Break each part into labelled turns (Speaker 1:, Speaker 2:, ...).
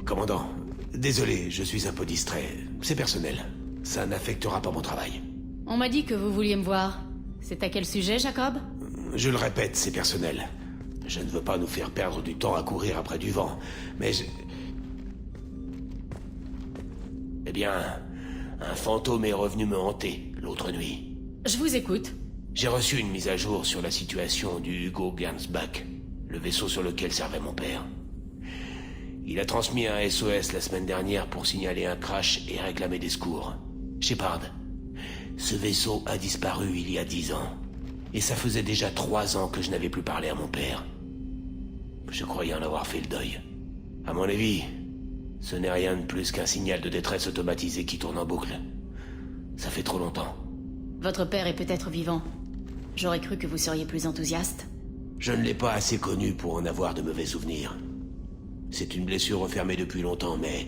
Speaker 1: Commandant, désolé, je suis un peu distrait. C'est personnel. Ça n'affectera pas mon travail.
Speaker 2: On m'a dit que vous vouliez me voir. C'est à quel sujet, Jacob?
Speaker 1: Je le répète, c'est personnel. Je ne veux pas nous faire perdre du temps à courir après du vent, mais Eh bien, un fantôme est revenu me hanter l'autre nuit.
Speaker 2: Je vous écoute.
Speaker 1: J'ai reçu une mise à jour sur la situation du Hugo Gernsback, le vaisseau sur lequel servait mon père. Il a transmis un SOS la semaine dernière pour signaler un crash et réclamer des secours. Shepard, ce vaisseau a disparu il y a 10 ans. Et ça faisait déjà 3 ans que je n'avais plus parlé à mon père. Je croyais en avoir fait le deuil. À mon avis, ce n'est rien de plus qu'un signal de détresse automatisé qui tourne en boucle. Ça fait trop longtemps.
Speaker 2: Votre père est peut-être vivant. J'aurais cru que vous seriez plus enthousiaste.
Speaker 1: Je ne l'ai pas assez connu pour en avoir de mauvais souvenirs. C'est une blessure refermée depuis longtemps, mais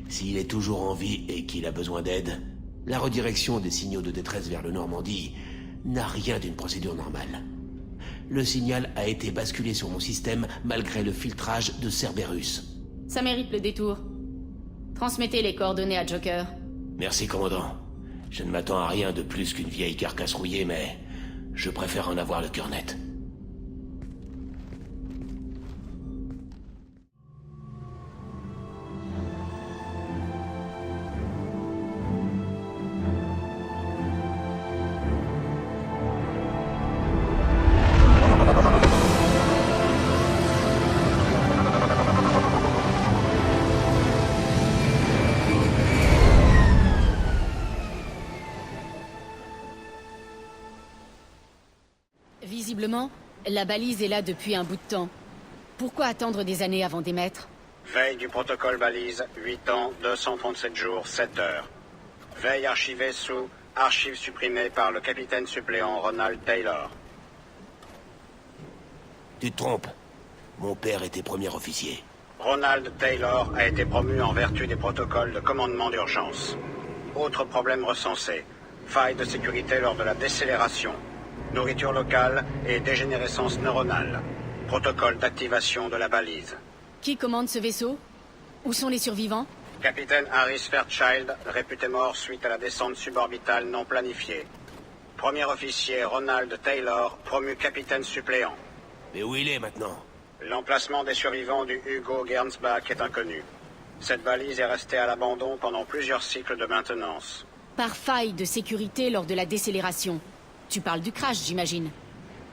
Speaker 1: s'il est toujours en vie et qu'il a besoin d'aide, la redirection des signaux de détresse vers le Normandie n'a rien d'une procédure normale. Le signal a été basculé sur mon système malgré le filtrage de Cerberus.
Speaker 2: Ça mérite le détour. Transmettez les coordonnées à Joker.
Speaker 1: Merci, commandant. Je ne m'attends à rien de plus qu'une vieille carcasse rouillée, mais je préfère en avoir le cœur net.
Speaker 2: Visiblement, la balise est là depuis un bout de temps. Pourquoi attendre des années avant d'émettre?
Speaker 3: Veille du protocole balise, 8 ans, 237 jours, 7 heures. Veille archivée sous archives supprimées par le capitaine suppléant Ronald Taylor.
Speaker 1: Tu te trompes. Mon père était premier officier.
Speaker 3: Ronald Taylor a été promu en vertu des protocoles de commandement d'urgence. Autre problème recensé. Faille de sécurité lors de la décélération. Nourriture locale et dégénérescence neuronale. Protocole d'activation de la balise.
Speaker 2: Qui commande ce vaisseau? Où sont les survivants?
Speaker 3: Capitaine Harris Fairchild, réputé mort suite à la descente suborbitale non planifiée. Premier officier Ronald Taylor, promu capitaine suppléant.
Speaker 1: Mais où il est maintenant?
Speaker 3: L'emplacement des survivants du Hugo Gernsback est inconnu. Cette balise est restée à l'abandon pendant plusieurs cycles de maintenance.
Speaker 2: Par faille de sécurité lors de la décélération. Tu parles du crash, j'imagine.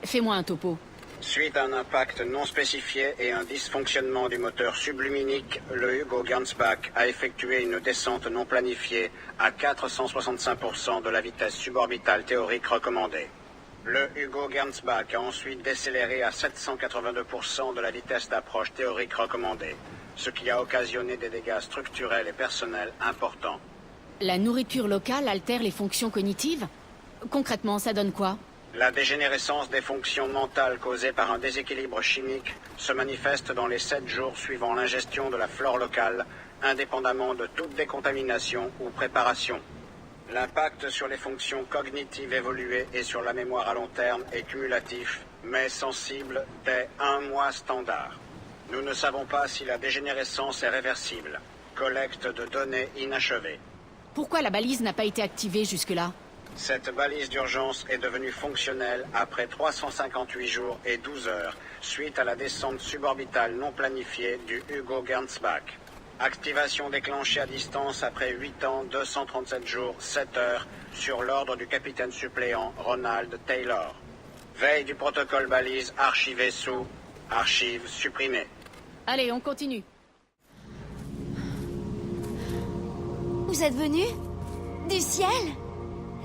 Speaker 2: Fais-moi un topo.
Speaker 3: Suite à un impact non spécifié et un dysfonctionnement du moteur subluminique, le Hugo Gernsback a effectué une descente non planifiée à 465% de la vitesse suborbitale théorique recommandée. Le Hugo Gernsback a ensuite décéléré à 782% de la vitesse d'approche théorique recommandée, ce qui a occasionné des dégâts structurels et personnels importants.
Speaker 2: La nourriture locale altère les fonctions cognitives? Concrètement, ça donne quoi?
Speaker 3: La dégénérescence des fonctions mentales causée par un déséquilibre chimique se manifeste dans les 7 jours suivant l'ingestion de la flore locale, indépendamment de toute décontamination ou préparation. L'impact sur les fonctions cognitives évoluées et sur la mémoire à long terme est cumulatif, mais sensible dès 1 mois standard. Nous ne savons pas si la dégénérescence est réversible. Collecte de données inachevée.
Speaker 2: Pourquoi la balise n'a pas été activée jusque-là?
Speaker 3: Cette balise d'urgence est devenue fonctionnelle après 358 jours et 12 heures, suite à la descente suborbitale non planifiée du Hugo Gernsback. Activation déclenchée à distance après 8 ans, 237 jours, 7 heures, sur l'ordre du capitaine suppléant Ronald Taylor. Veille du protocole balise archivé sous archives supprimées.
Speaker 2: Allez, on continue.
Speaker 4: Vous êtes venu? Du ciel?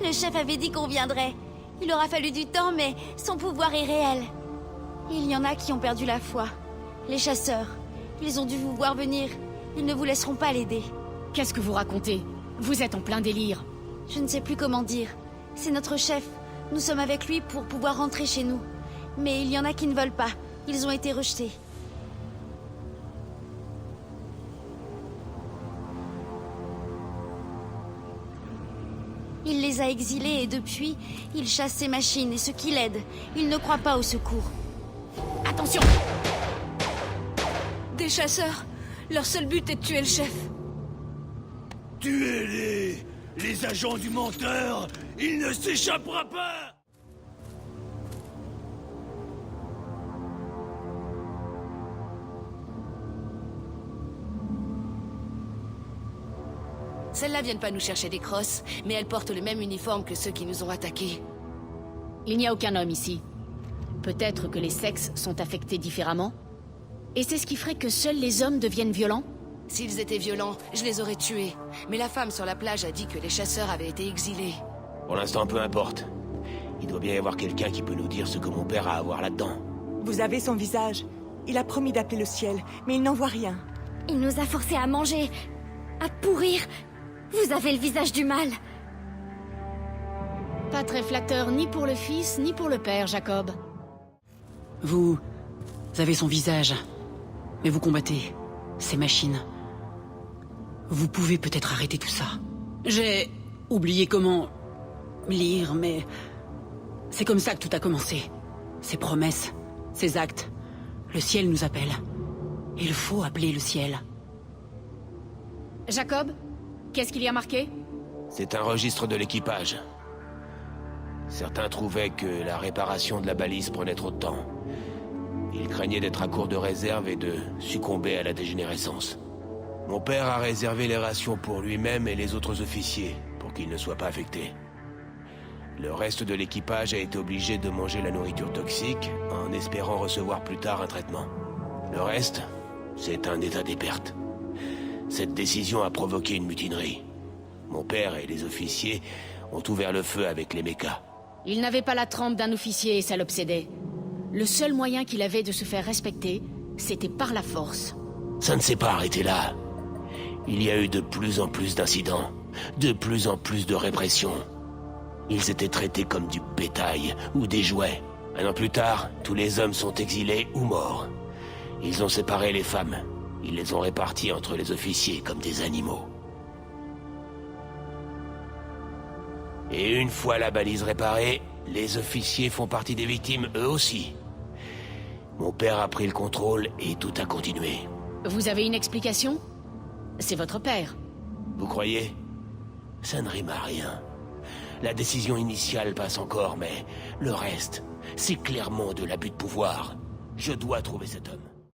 Speaker 4: Le chef avait dit qu'on viendrait. Il aura fallu du temps, mais son pouvoir est réel. Il y en a qui ont perdu la foi. Les chasseurs. Ils ont dû vous voir venir. Ils ne vous laisseront pas l'aider.
Speaker 2: Qu'est-ce que vous racontez? Vous êtes en plein délire.
Speaker 4: Je ne sais plus comment dire. C'est notre chef. Nous sommes avec lui pour pouvoir rentrer chez nous. Mais il y en a qui ne veulent pas. Ils ont été rejetés. Il les a exilés et depuis, il chasse ses machines et ceux qui l'aident. Il ne croit pas au secours.
Speaker 2: Attention!
Speaker 4: Des chasseurs!
Speaker 5: Leur seul but est de tuer le chef.
Speaker 6: Tuez-les! Les agents du menteur! Il ne s'échappera pas!
Speaker 5: Celles-là viennent pas nous chercher des crosses, mais elles portent le même uniforme que ceux qui nous ont attaqués.
Speaker 2: Il n'y a aucun homme ici. Peut-être que les sexes sont affectés différemment? Et c'est ce qui ferait que seuls les hommes deviennent violents?
Speaker 5: S'ils étaient violents, je les aurais tués. Mais la femme sur la plage a dit que les chasseurs avaient été exilés.
Speaker 1: Pour l'instant, peu importe. Il doit bien y avoir quelqu'un qui peut nous dire ce que mon père a à voir là-dedans.
Speaker 7: Vous avez son visage. Il a promis d'appeler le ciel, mais il n'en voit rien.
Speaker 4: Il nous a forcés à manger, à pourrir. Vous avez le visage du mal.
Speaker 2: Pas très flatteur ni pour le fils, ni pour le père, Jacob.
Speaker 8: Vous avez son visage, mais vous combattez ces machines. Vous pouvez peut-être arrêter tout ça. J'ai oublié comment lire, mais c'est comme ça que tout a commencé. Ces promesses, ces actes. Le ciel nous appelle. Il faut appeler le ciel.
Speaker 2: Jacob, qu'est-ce qu'il y a marqué?
Speaker 1: C'est un registre de l'équipage. Certains trouvaient que la réparation de la balise prenait trop de temps. Ils craignaient d'être à court de réserve et de succomber à la dégénérescence. Mon père a réservé les rations pour lui-même et les autres officiers, pour qu'ils ne soient pas affectés. Le reste de l'équipage a été obligé de manger la nourriture toxique, en espérant recevoir plus tard un traitement. Le reste, c'est un état des pertes. Cette décision a provoqué une mutinerie. Mon père et les officiers ont ouvert le feu avec les mechas.
Speaker 2: Il n'avait pas la trempe d'un officier et ça l'obsédait. Le seul moyen qu'il avait de se faire respecter, c'était par la force.
Speaker 1: Ça ne s'est pas arrêté là. Il y a eu de plus en plus d'incidents, de plus en plus de répression. Ils étaient traités comme du bétail ou des jouets. Un an plus tard, tous les hommes sont exilés ou morts. Ils ont séparé les femmes. Ils les ont réparties entre les officiers comme des animaux. Et une fois la balise réparée, les officiers font partie des victimes eux aussi. Mon père a pris le contrôle et tout a continué.
Speaker 2: Vous avez une explication? C'est votre père.
Speaker 1: Vous croyez? Ça ne rime à rien. La décision initiale passe encore, mais le reste, c'est clairement de l'abus de pouvoir. Je dois trouver cet homme.